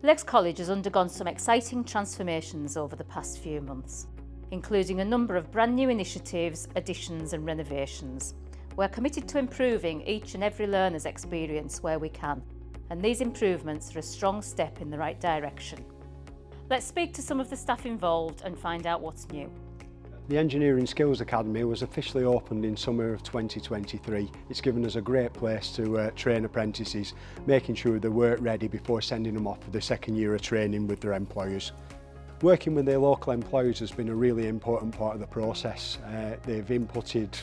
Lakes College has undergone some exciting transformations over the past few months, including a number of brand new initiatives, additions and renovations. We're committed to improving each and every learner's experience where we can, and these improvements are a strong step in the right direction. Let's speak to some of the staff involved and find out what's new. The Engineering Skills Academy was officially opened in summer of 2023. It's given us a great place to train apprentices, making sure they're work ready before sending them off for the second year of training with their employers. Working with their local employers has been a really important part of the process. They've inputted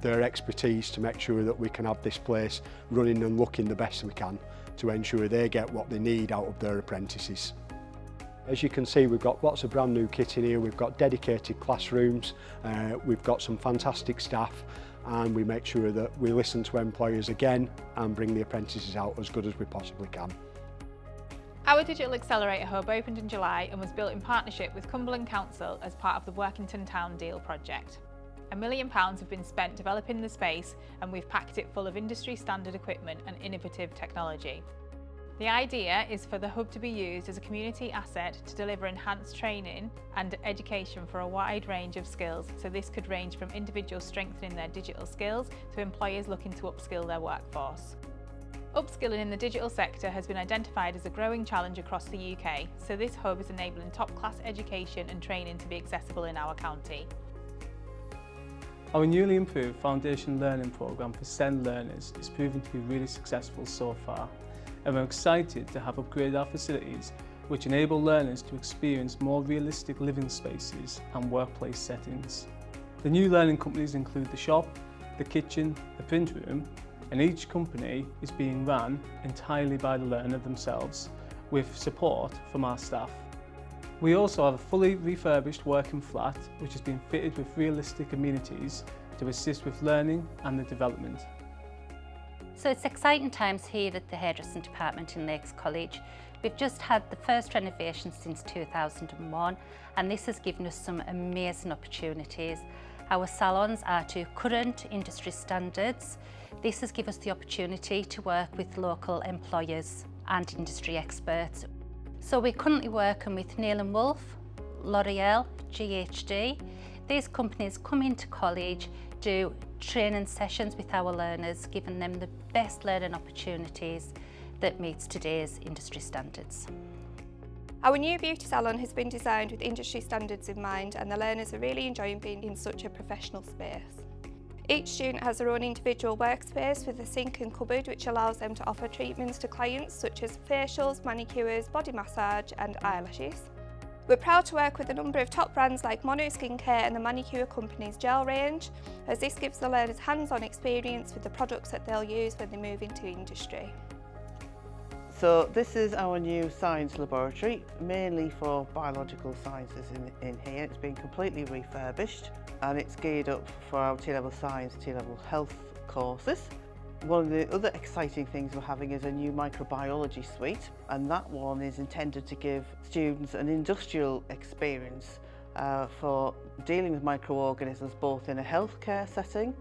their expertise to make sure that we can have this place running and looking the best we can to ensure they get what they need out of their apprentices. As you can see, we've got lots of brand new kit in here, we've got dedicated classrooms, we've got some fantastic staff, and we make sure that we listen to employers again and bring the apprentices out as good as we possibly can. Our Digital Accelerator Hub opened in July and was built in partnership with Cumberland Council as part of the Workington Town Deal project. £1 million have been spent developing the space, and we've packed it full of industry standard equipment and innovative technology. The idea is for the hub to be used as a community asset to deliver enhanced training and education for a wide range of skills, so this could range from individuals strengthening their digital skills to employers looking to upskill their workforce. Upskilling in the digital sector has been identified as a growing challenge across the UK, so this hub is enabling top-class education and training to be accessible in our county. Our newly improved foundation learning programme for SEND learners is proving to be really successful so far, and we're excited to have upgraded our facilities which enable learners to experience more realistic living spaces and workplace settings. The new learning companies include the shop, the kitchen, the print room, and each company is being run entirely by the learner themselves, with support from our staff. We also have a fully refurbished working flat which has been fitted with realistic amenities to assist with learning and the development. So it's exciting times here at the hairdressing department in Lakes College. We've just had the first renovation since 2001, and this has given us some amazing opportunities. Our salons are to current industry standards. This has given us the opportunity to work with local employers and industry experts. So we're currently working with Neil & Wolf, L'Oreal, GHD. These companies come into college, do training sessions with our learners, giving them the best learning opportunities that meets today's industry standards. Our new beauty salon has been designed with industry standards in mind, and the learners are really enjoying being in such a professional space. Each student has their own individual workspace with a sink and cupboard, which allows them to offer treatments to clients such as facials, manicures, body massage and eyelashes. We're proud to work with a number of top brands like Mono Skincare and the manicure company's gel range, as this gives the learners hands-on experience with the products that they'll use when they move into industry. So this is our new science laboratory, mainly for biological sciences in here. It's been completely refurbished and it's geared up for our T-level science, T-level health courses. One of the other exciting things we're having is a new microbiology suite, and that one is intended to give students an industrial experience for dealing with microorganisms both in a healthcare setting.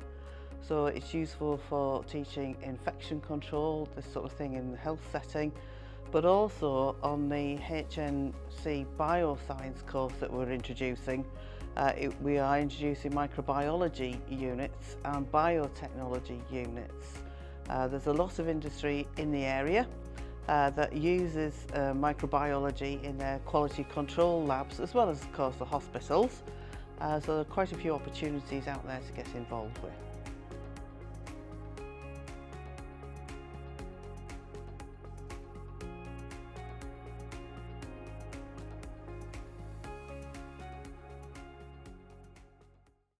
So it's useful for teaching infection control, this sort of thing in the health setting, but also on the HNC bioscience course that we're introducing. We are introducing microbiology units and biotechnology units. There's a lot of industry in the area that uses microbiology in their quality control labs, as well as, of course, the hospitals. So there are quite a few opportunities out there to get involved with.